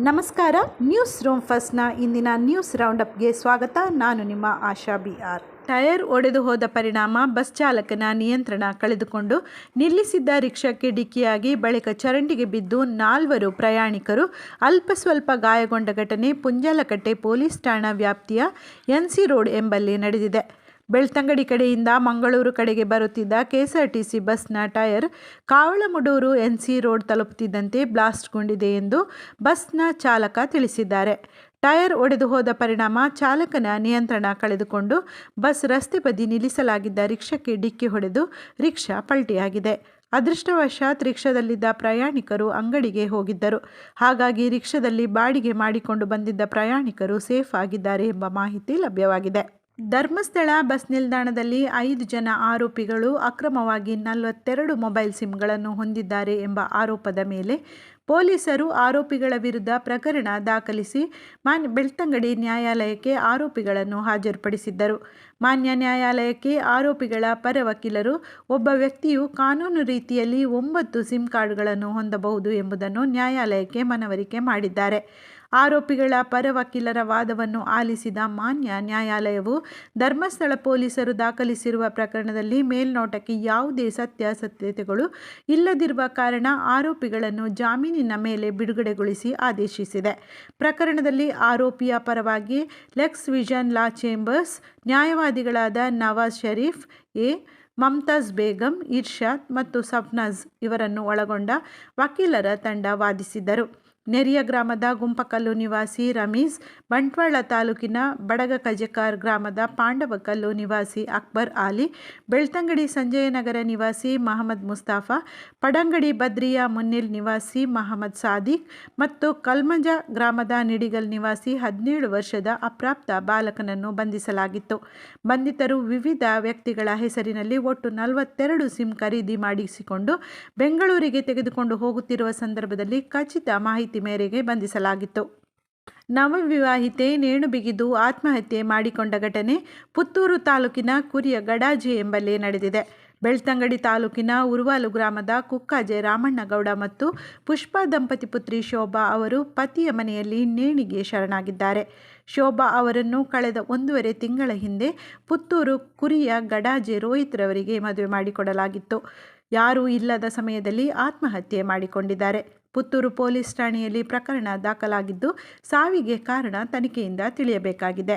ನಮಸ್ಕಾರ. News room ಫಸ್ಟ್ನ ಇಂದಿನ news ರೌಂಡಪ್ಗೆ ಸ್ವಾಗತ. ನಾನು ನಿಮ್ಮ ಆಶಾ BR. ಟೈರ್ ಒಡೆದು ಹೋದ ಪರಿಣಾಮ ಬಸ್ ಚಾಲಕನ ನಿಯಂತ್ರಣ ಕಳೆದುಕೊಂಡು ನಿಲ್ಲಿಸಿದ್ದ ರಿಕ್ಷಾಕ್ಕೆ ಡಿಕ್ಕಿಯಾಗಿ ಬಳಿಕ ಚರಂಡಿಗೆ ಬಿದ್ದು 4 ಪ್ರಯಾಣಿಕರು ಅಲ್ಪ ಸ್ವಲ್ಪ ಗಾಯಗೊಂಡ ಘಟನೆ ಪುಂಜಾಲಕಟ್ಟೆ ಪೊಲೀಸ್ ಠಾಣಾ ವ್ಯಾಪ್ತಿಯ NC ರೋಡ್ ಎಂಬಲ್ಲಿ ನಡೆದಿದೆ. ಬೆಳ್ತಂಗಡಿ ಕಡೆಯಿಂದ ಮಂಗಳೂರು ಕಡೆಗೆ ಬರುತ್ತಿದ್ದ KSRTC ಬಸ್ನ ಟೈರ್ ಕಾವಳಮುಡೂರು NC ರೋಡ್ ತಲುಪುತ್ತಿದ್ದಂತೆ ಬ್ಲಾಸ್ಟ್ಗೊಂಡಿದೆ ಎಂದು ಬಸ್ನ ಚಾಲಕ ತಿಳಿಸಿದ್ದಾರೆ. ಟೈರ್ ಒಡೆದು ಹೋದ ಪರಿಣಾಮ ಚಾಲಕನ ನಿಯಂತ್ರಣ ಕಳೆದುಕೊಂಡು ಬಸ್ ರಸ್ತೆ ಬದಿ ನಿಲ್ಲಿಸಲಾಗಿದ್ದ ರಿಕ್ಷಾಕ್ಕೆ ಡಿಕ್ಕಿ ಹೊಡೆದು ರಿಕ್ಷಾ ಪಲ್ಟಿಯಾಗಿದೆ. ಅದೃಷ್ಟವಶಾತ್ ರಿಕ್ಷಾದಲ್ಲಿದ್ದ ಪ್ರಯಾಣಿಕರು ಅಂಗಡಿಗೆ ಹೋಗಿದ್ದರು. ಹಾಗಾಗಿ ರಿಕ್ಷಾದಲ್ಲಿ ಬಾಡಿಗೆ ಮಾಡಿಕೊಂಡು ಬಂದಿದ್ದ ಪ್ರಯಾಣಿಕರು ಸೇಫ್ ಆಗಿದ್ದಾರೆ ಎಂಬ ಮಾಹಿತಿ ಲಭ್ಯವಾಗಿದೆ. ಧರ್ಮಸ್ಥಳ ಬಸ್ ನಿಲ್ದಾಣದಲ್ಲಿ 5 ಜನ ಆರೋಪಿಗಳು ಅಕ್ರಮವಾಗಿ 42 ಮೊಬೈಲ್ ಸಿಮ್ಗಳನ್ನು ಹೊಂದಿದ್ದಾರೆ ಎಂಬ ಆರೋಪದ ಮೇಲೆ ಪೊಲೀಸರು ಆರೋಪಿಗಳ ವಿರುದ್ಧ ಪ್ರಕರಣ ದಾಖಲಿಸಿ ಬೆಳ್ತಂಗಡಿ ನ್ಯಾಯಾಲಯಕ್ಕೆ ಆರೋಪಿಗಳನ್ನು ಹಾಜರುಪಡಿಸಿದ್ದರು. ಮಾನ್ಯ ನ್ಯಾಯಾಲಯಕ್ಕೆ ಆರೋಪಿಗಳ ಪರ ವಕೀಲರು ಒಬ್ಬ ವ್ಯಕ್ತಿಯು ಕಾನೂನು ರೀತಿಯಲ್ಲಿ 9 ಸಿಮ್ ಕಾರ್ಡ್ಗಳನ್ನು ಹೊಂದಬಹುದು ಎಂಬುದನ್ನು ನ್ಯಾಯಾಲಯಕ್ಕೆ ಮನವರಿಕೆ ಮಾಡಿದ್ದಾರೆ. ಆರೋಪಿಗಳ ಪರ ವಕೀಲರ ವಾದವನ್ನು ಆಲಿಸಿದ ಮಾನ್ಯ ನ್ಯಾಯಾಲಯವು ಧರ್ಮಸ್ಥಳ ಪೊಲೀಸರು ದಾಖಲಿಸಿರುವ ಪ್ರಕರಣದಲ್ಲಿ ಮೇಲ್ನೋಟಕ್ಕೆ ಯಾವುದೇ ಸತ್ಯಾಸತ್ಯತೆಗಳು ಇಲ್ಲದಿರುವ ಕಾರಣ ಆರೋಪಿಗಳನ್ನು ಜಾಮೀನಿನ ಮೇಲೆ ಬಿಡುಗಡೆಗೊಳಿಸಿ ಆದೇಶಿಸಿದೆ. ಪ್ರಕರಣದಲ್ಲಿ ಆರೋಪಿಯ ಪರವಾಗಿ ಲೆಕ್ಸ್ ವಿಷನ್ ಲಾ ಚೇಂಬರ್ಸ್ ನ್ಯಾಯವಾದಿಗಳಾದ ನವಾಜ್ ಶರೀಫ್ ಎ, ಮಮ್ತಾಜ್ ಬೇಗಂ, ಇರ್ಷಾದ್ ಮತ್ತು ಸಫ್ನಾಜ್ ಇವರನ್ನು ಒಳಗೊಂಡ ವಕೀಲರ ತಂಡ ವಾದಿಸಿದರು. ನೆರಿಯ ಗ್ರಾಮದ ಗುಂಪಕಲ್ಲು ನಿವಾಸಿ ರಮೀಜ್, ಬಂಟ್ವಾಳ ತಾಲೂಕಿನ ಬಡಗಕಜಕಾರ್ ಗ್ರಾಮದ ಪಾಂಡವಕಲ್ಲು ನಿವಾಸಿ ಅಕ್ಬರ್ ಆಲಿ, ಬೆಳ್ತಂಗಡಿ ಸಂಜಯನಗರ ನಿವಾಸಿ ಮಹಮ್ಮದ್ ಮುಸ್ತಫಾ, ಪಡಂಗಡಿ ಬದ್ರಿಯಾ ಮುನ್ನಿಲ್ ನಿವಾಸಿ ಮಹಮ್ಮದ್ ಸಾದಿಕ್ ಮತ್ತು ಕಲ್ಮಂಜ ಗ್ರಾಮದ ನಿಡಿಗಲ್ ನಿವಾಸಿ 17 ವರ್ಷದ ಅಪ್ರಾಪ್ತ ಬಾಲಕನನ್ನು ಬಂಧಿಸಲಾಗಿತ್ತು. ಬಂಧಿತರು ವಿವಿಧ ವ್ಯಕ್ತಿಗಳ ಹೆಸರಿನಲ್ಲಿ ಒಟ್ಟು 42 ಸಿಮ್ ಖರೀದಿ ಮಾಡಿಸಿಕೊಂಡು ಬೆಂಗಳೂರಿಗೆ ತೆಗೆದುಕೊಂಡು ಹೋಗುತ್ತಿರುವ ಸಂದರ್ಭದಲ್ಲಿ ಖಚಿತ ಮಾಹಿತಿ ಮೇರೆಗೆ ಬಂಧಿಸಲಾಗಿತ್ತು. ನವವಿವಾಹಿತೆ ನೇಣು ಬಿಗಿದು ಆತ್ಮಹತ್ಯೆ ಮಾಡಿಕೊಂಡ ಘಟನೆ ಪುತ್ತೂರು ತಾಲೂಕಿನ ಕುರಿಯ ಗಡಾಜೆ ಎಂಬಲ್ಲಿ ನಡೆದಿದೆ. ಬೆಳ್ತಂಗಡಿ ತಾಲೂಕಿನ ಉರುವಾಲು ಗ್ರಾಮದ ಕುಕ್ಕಾಜೆ ರಾಮಣ್ಣಗೌಡ ಮತ್ತು ಪುಷ್ಪಾ ದಂಪತಿ ಪುತ್ರಿ ಶೋಭಾ ಅವರು ಪತಿಯ ಮನೆಯಲ್ಲಿ ನೇಣಿಗೆ ಶರಣಾಗಿದ್ದಾರೆ. ಶೋಭಾ ಅವರನ್ನು ಕಳೆದ 1.5 ತಿಂಗಳ ಹಿಂದೆ ಪುತ್ತೂರು ಕುರಿಯ ಗಡಾಜೆ ರೋಹಿತ್ ರವರಿಗೆ ಮದುವೆ ಮಾಡಿಕೊಡಲಾಗಿತ್ತು. ಯಾರೂ ಇಲ್ಲದ ಸಮಯದಲ್ಲಿ ಆತ್ಮಹತ್ಯೆ ಮಾಡಿಕೊಂಡಿದ್ದಾರೆ. ಪುತ್ತೂರು ಪೊಲೀಸ್ ಠಾಣೆಯಲ್ಲಿ ಪ್ರಕರಣ ದಾಖಲಾಗಿದ್ದು ಸಾವಿಗೆ ಕಾರಣ ತನಿಖೆಯಿಂದ ತಿಳಿಯಬೇಕಾಗಿದೆ.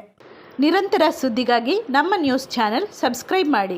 ನಿರಂತರ ಸುದ್ದಿಗಾಗಿ ನಮ್ಮ ನ್ಯೂಸ್ ಚಾನೆಲ್ ಸಬ್ಸ್ಕ್ರೈಬ್ ಮಾಡಿ.